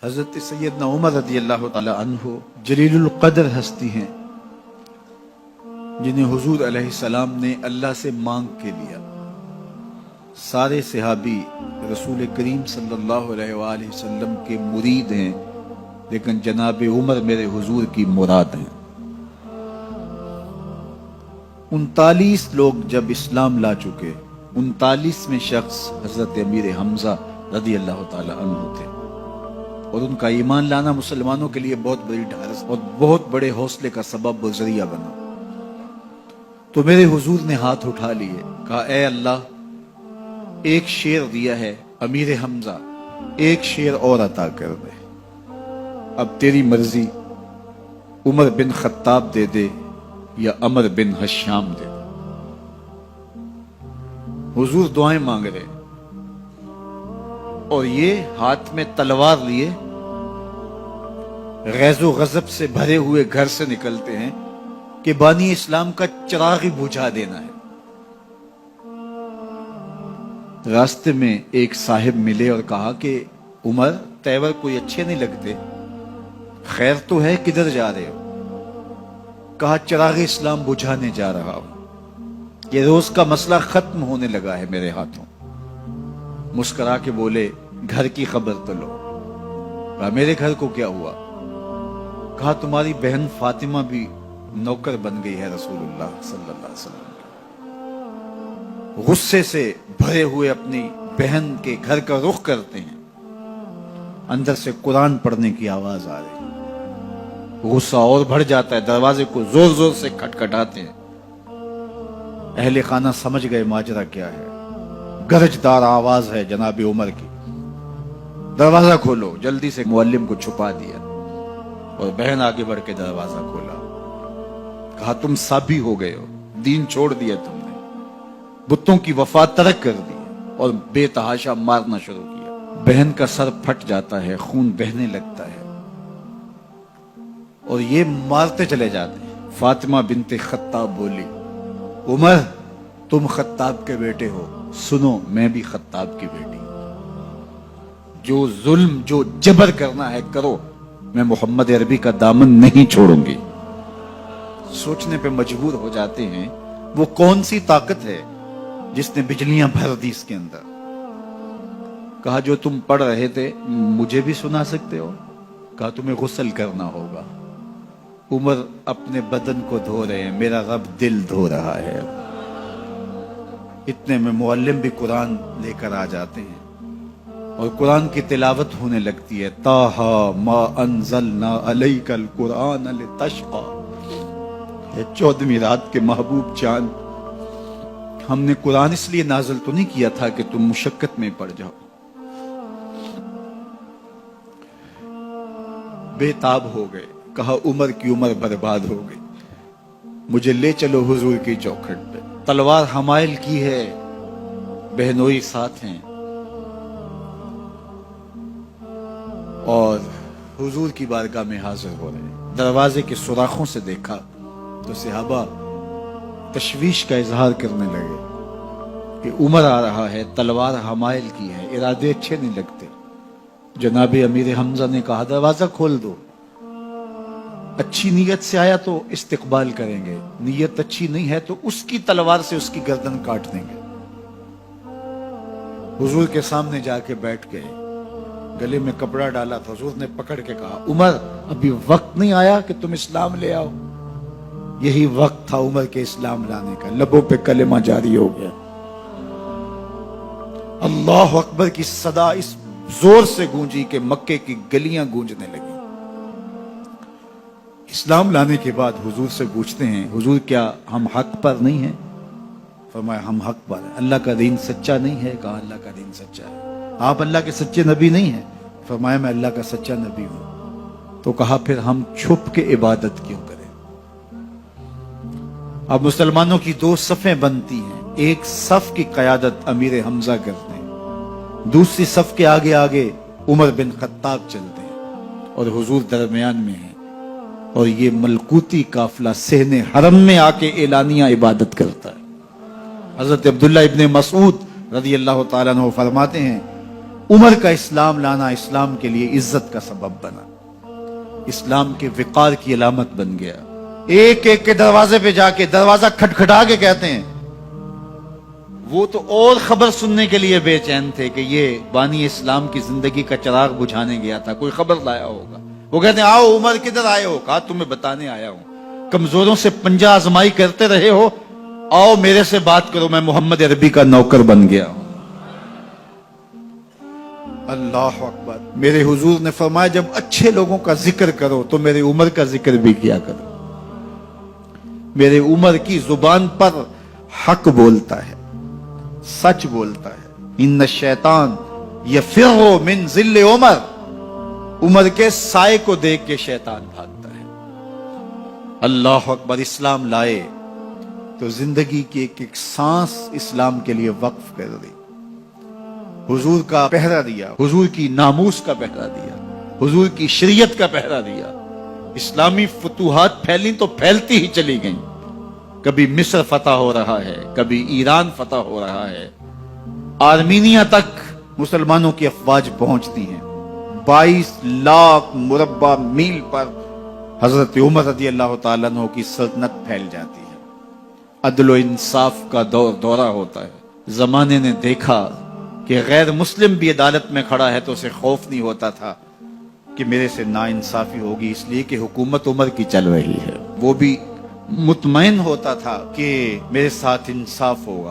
حضرت سیدنا عمر رضی اللہ تعالی عنہ جلیل القدر ہستی ہیں جنہیں حضور علیہ السلام نے اللہ سے مانگ کے لیا۔ سارے صحابی رسول کریم صلی اللہ علیہ وآلہ وسلم کے مرید ہیں، لیکن جناب عمر میرے حضور کی مراد ہیں۔ 39 لوگ جب اسلام لا چکے، 39ویں شخص حضرت امیر حمزہ رضی اللہ تعالی عنہ تھے، اور ان کا ایمان لانا مسلمانوں کے لیے بہت بڑی ڈھارس اور بہت بڑے حوصلے کا سبب و ذریعہ بنا۔ تو میرے حضور نے ہاتھ اٹھا لیے، کہا اے اللہ، ایک شیر دیا ہے امیر حمزہ، ایک شیر اور عطا کر دے، اب تیری مرضی، عمر بن خطاب دے دے یا عمر بن حشام دے دے۔ حضور دعائیں مانگ رہے اور یہ ہاتھ میں تلوار لیے غیظ و غضب سے بھرے ہوئے گھر سے نکلتے ہیں کہ بانی اسلام کا چراغ ہی بجھا دینا ہے۔ راستے میں ایک صاحب ملے اور کہا کہ عمر، تیور کوئی اچھے نہیں لگتے، خیر تو ہے، کدھر جا رہے ہو؟ کہا چراغ اسلام بجھانے جا رہا ہوں، یہ روز کا مسئلہ ختم ہونے لگا ہے میرے ہاتھوں۔ مسکرا کے بولے گھر کی خبر تو لو۔ کہا میرے گھر کو کیا ہوا؟ کہا تمہاری بہن فاطمہ بھی نوکر بن گئی ہے رسول اللہ صلی اللہ علیہ وسلم۔ غصے سے بھرے ہوئے اپنی بہن کے گھر کا رخ کرتے ہیں، اندر سے قرآن پڑھنے کی آواز آ رہی، غصہ اور بڑھ جاتا ہے، دروازے کو زور زور سے کھٹکھٹاتے ہیں۔ اہل خانہ سمجھ گئے ماجرا کیا ہے، گرجدار آواز ہے جناب عمر کی، دروازہ کھولو۔ جلدی سے معلم کو چھپا دیا اور بہن آگے بڑھ کے دروازہ کھولا۔ کہا تم سابی ہو گئے ہو، دین چھوڑ دیا تم نے، بتوں کی وفا ترک کر دی اور بے تحاشا مارنا شروع کیا۔ بہن کا سر پھٹ جاتا ہے، خون بہنے لگتا ہے اور یہ مارتے چلے جاتے ہیں۔ فاطمہ بنت خطاب بولی عمر تم خطاب کے بیٹے ہو، سنو میں بھی خطاب کی بیٹی ہوں، جو ظلم جو جبر کرنا ہے کرو، میں محمد عربی کا دامن نہیں چھوڑوں گی۔ سوچنے پہ مجبور ہو جاتے ہیں وہ کون سی طاقت ہے جس نے بجلیاں بھر دی اس کے اندر۔ کہا جو تم پڑھ رہے تھے مجھے بھی سنا سکتے ہو؟ کہا تمہیں غسل کرنا ہوگا۔ عمر اپنے بدن کو دھو رہے ہیں، میرا رب دل دھو رہا ہے۔ اتنے میں معلم بھی قرآن لے کر آ جاتے ہیں اور قرآن کی تلاوت ہونے لگتی ہے۔ طٰہٰ ما انزلنا علیک القرآن لتشقیٰ، 14ویں رات کے محبوب جان، ہم نے قرآن اس لیے نازل تو نہیں کیا تھا کہ تم مشقت میں پڑ جاؤ۔ بے تاب ہو گئے، کہا عمر کی عمر برباد ہو گئی، مجھے لے چلو حضور کی چوکھٹ پہ۔ تلوار حمائل کی ہے، بہنوئی ساتھ ہیں، اور حضور کی بارگاہ میں حاضر ہو رہے ہیں۔ دروازے کے سوراخوں سے دیکھا تو صحابہ تشویش کا اظہار کرنے لگے کہ عمر آ رہا ہے، تلوار حمائل کی ہے، ارادے اچھے نہیں لگتے۔ جناب امیر حمزہ نے کہا دروازہ کھول دو، اچھی نیت سے آیا تو استقبال کریں گے، نیت اچھی نہیں ہے تو اس کی تلوار سے اس کی گردن کاٹ دیں گے۔ حضور کے سامنے جا کے بیٹھ گئے، گلے میں کپڑا ڈالا تھا، حضور نے پکڑ کے کہا عمر ابھی وقت نہیں آیا کہ تم اسلام لے آؤ؟ یہی وقت تھا عمر کے اسلام لانے کا۔ لبوں پہ کلمہ جاری ہو گیا، اللہ اکبر کی صدا اس زور سے گونجی کہ مکے کی گلیاں گونجنے لگی۔ اسلام لانے کے بعد حضور سے پوچھتے ہیں حضور کیا ہم حق پر نہیں ہیں؟ فرمایا ہم حق پر ہیں۔ اللہ کا دین سچا نہیں ہے؟ کہا اللہ کا دین سچا ہے۔ آپ اللہ کے سچے نبی نہیں ہیں؟ فرمایا میں اللہ کا سچا نبی ہوں۔ تو کہا پھر ہم چھپ کے عبادت کیوں کریں؟ اب مسلمانوں کی 2 صفیں بنتی ہیں، ایک صف کی قیادت امیر حمزہ کرتے ہیں، دوسری صف کے آگے آگے عمر بن خطاب چلتے ہیں اور حضور درمیان میں ہیں، اور یہ ملکوتی قافلہ صحن حرم میں آ کے اعلانیہ عبادت کرتا ہے۔ حضرت عبداللہ ابن مسعود رضی اللہ تعالیٰ عنہ فرماتے ہیں عمر کا اسلام لانا اسلام کے لیے عزت کا سبب بنا، اسلام کے وقار کی علامت بن گیا۔ ایک ایک کے دروازے پہ جا کے دروازہ کھٹکھٹا کے کہتے ہیں، وہ تو اور خبر سننے کے لیے بے چین تھے کہ یہ بانی اسلام کی زندگی کا چراغ بجھانے گیا تھا، کوئی خبر لایا ہوگا۔ وہ کہتے ہیں آؤ عمر کدھر آئے ہو؟ کہا تمہیں بتانے آیا ہوں، کمزوروں سے پنجہ آزمائی کرتے رہے ہو، آؤ میرے سے بات کرو، میں محمد عربی کا نوکر بن گیا ہوں۔ اللہ اکبر۔ میرے حضور نے فرمایا جب اچھے لوگوں کا ذکر کرو تو میرے عمر کا ذکر بھی کیا کرو۔ میرے عمر کی زبان پر حق بولتا ہے، سچ بولتا ہے۔ ان الشیطان یفر من ظل عمر، عمر کے سائے کو دیکھ کے شیطان بھاگتا ہے۔ اللہ اکبر۔ اسلام لائے تو زندگی کی ایک ایک سانس اسلام کے لیے وقف کر دی، حضور کا پہرا دیا، حضور کی ناموس کا پہرا دیا، حضور کی شریعت کا پہرا دیا۔ اسلامی فتوحات پھیلی تو پھیلتی ہی چلی گئیں، کبھی مصر فتح ہو رہا ہے، کبھی ایران فتح ہو رہا ہے، آرمینیا تک مسلمانوں کی افواج پہنچتی ہیں۔ 22 لاکھ مربع میل پر حضرت عمر رضی اللہ تعالیٰ عنہ کی سلطنت پھیل جاتی ہے۔ عدل و انصاف کا دورہ ہوتا ہے۔ زمانے نے دیکھا کہ غیر مسلم بھی عدالت میں کھڑا ہے تو اسے خوف نہیں ہوتا تھا کہ میرے سے ناانصافی ہوگی، اس لیے کہ حکومت عمر کی چل رہی ہے۔ وہ بھی مطمئن ہوتا تھا کہ میرے ساتھ انصاف ہوگا۔